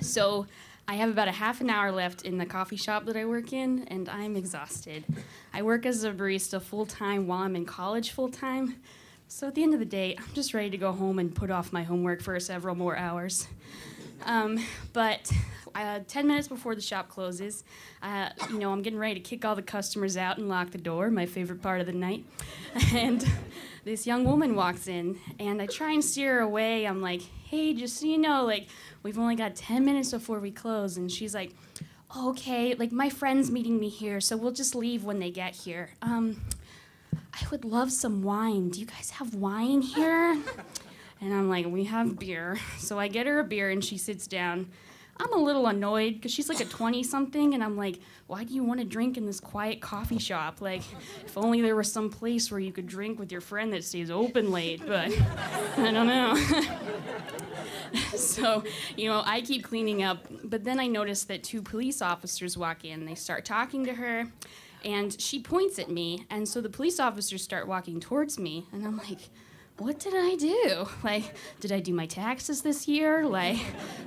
So I have about a half an hour left in the coffee shop that I work in, and I'm exhausted. I work as a barista full-time while I'm in college full-time. So at the end of the day, I'm just ready to go home and put off my homework for several more hours. But 10 minutes before the shop closes, I'm getting ready to kick all the customers out and lock the door, my favorite part of the night. And this young woman walks in, and I try and steer her away. I'm like, hey, just so you know, like, we've only got 10 minutes before we close. And she's like, oh, okay, like, my friend's meeting me here, so we'll just leave when they get here. I would love some wine. Do you guys have wine here? And I'm like, we have beer. So I get her a beer, and she sits down. I'm a little annoyed because she's like a 20-something, and I'm like, why do you want to drink in this quiet coffee shop? Like, if only there was some place where you could drink with your friend that stays open late, but I don't know. So, I keep cleaning up, but then I notice that 2 police officers walk in. They start talking to her, and she points at me, and so the police officers start walking towards me, and I'm like, what did I do? Like, did I do my taxes this year? Like,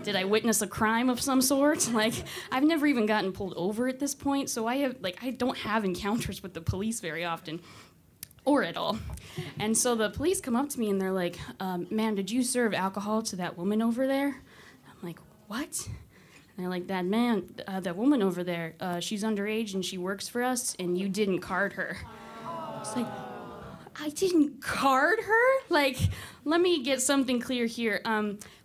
did I witness a crime of some sort? Like, I've never even gotten pulled over at this point, so I don't have encounters with the police very often, or at all. And so the police come up to me and they're like, ma'am, did you serve alcohol to that woman over there? I'm like, what? And they're like, that woman over there, she's underage and she works for us, and you didn't card her. It's like, I didn't card her? Like, let me get something clear here.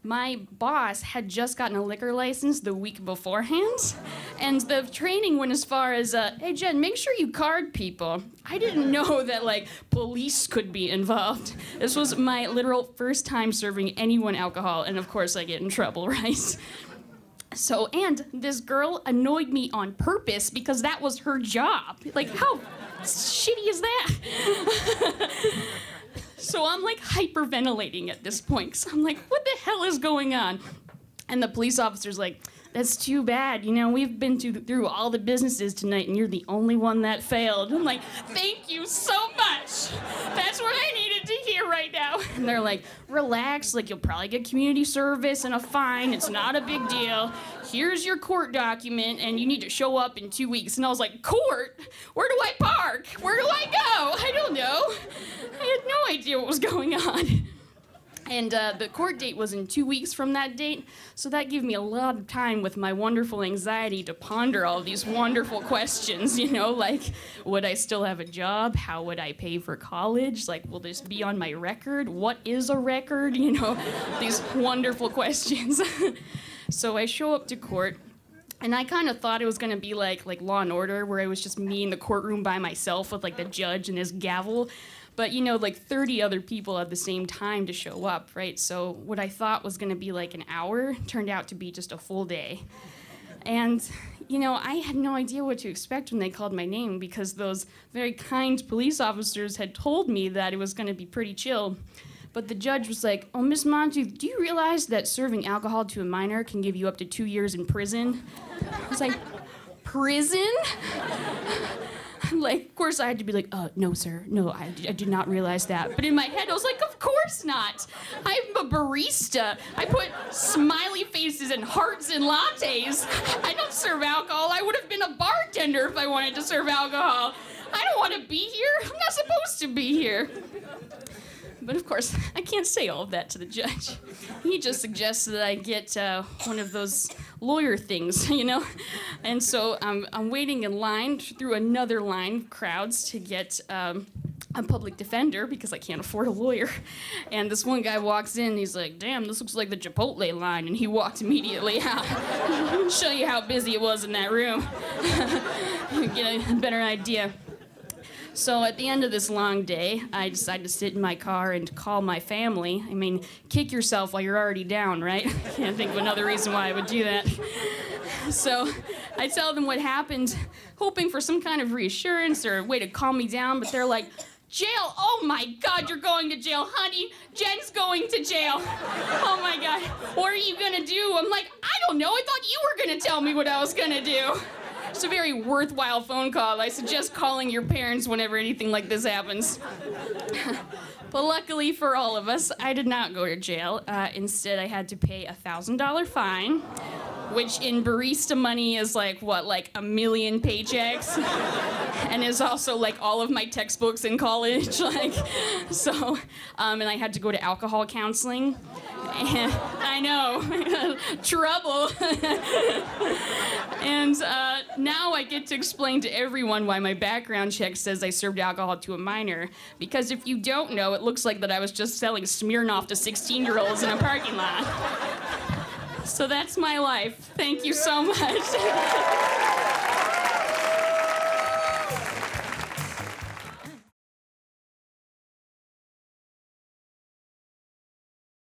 My boss had just gotten a liquor license the week beforehand, and the training went as far as, hey, Jen, make sure you card people. I didn't know that, like, police could be involved. This was my literal first time serving anyone alcohol, and of course I get in trouble, right? So, and this girl annoyed me on purpose because that was her job. Like, how shitty is that? So I'm like hyperventilating at this point, because I'm like, what the hell is going on? And the police officer's like, that's too bad. We've been through all the businesses tonight, and you're the only one that failed. I'm like, thank you so much. That's what I needed to hear right now. And they're like, relax, like, you'll probably get community service and a fine. It's not a big deal. Here's your court document, and you need to show up in 2 weeks. And I was like, court? Where do I park? Where do I go? I don't know. I had no idea what was going on. And the court date was in 2 weeks from that date, so that gave me a lot of time with my wonderful anxiety to ponder all of these wonderful questions, like, would I still have a job? How would I pay for college? Like, will this be on my record? What is a record? These wonderful questions. So I show up to court, and I kind of thought it was going to be like Law and Order, where it was just me in the courtroom by myself with, like, the judge and his gavel. But, like 30 other people at the same time to show up, right? So what I thought was going to be like an hour turned out to be just a full day. And, I had no idea what to expect when they called my name, because those very kind police officers had told me that it was going to be pretty chill. But the judge was like, oh, Miss Montu, do you realize that serving alcohol to a minor can give you up to 2 years in prison? I was like, prison? Like, of course I had to be like, no, sir, no, I did not realize that. But in my head, I was like, of course not. I'm a barista. I put smiley faces and hearts in lattes. I don't serve alcohol. I would have been a bartender if I wanted to serve alcohol. I don't want to be here. I'm not supposed to be here. But of course, I can't say all of that to the judge. He just suggests that I get one of those lawyer things, And so I'm waiting in line through another line of crowds to get a public defender, because I can't afford a lawyer. And this one guy walks in, and he's like, damn, this looks like the Chipotle line. And he walked immediately out. Show you how busy it was in that room. You get a better idea. So at the end of this long day, I decided to sit in my car and call my family. I mean, kick yourself while you're already down, right? I can't think of another reason why I would do that. So I tell them what happened, hoping for some kind of reassurance or a way to calm me down, but they're like, jail, oh my God, you're going to jail. Honey, Jen's going to jail. Oh my God, what are you gonna do? I'm like, I don't know, I thought you were gonna tell me what I was gonna do. It's a very worthwhile phone call. I suggest calling your parents whenever anything like this happens. But luckily for all of us, I did not go to jail. Instead, I had to pay a $1,000 fine, which in barista money is like, what, like 1 million paychecks? And is also like all of my textbooks in college. Like, so, and I had to go to alcohol counseling. And I know, trouble. And now I get to explain to everyone why my background check says I served alcohol to a minor. Because if you don't know, it looks like that I was just selling Smirnoff to 16-year-olds in a parking lot. So that's my life. Thank you so much.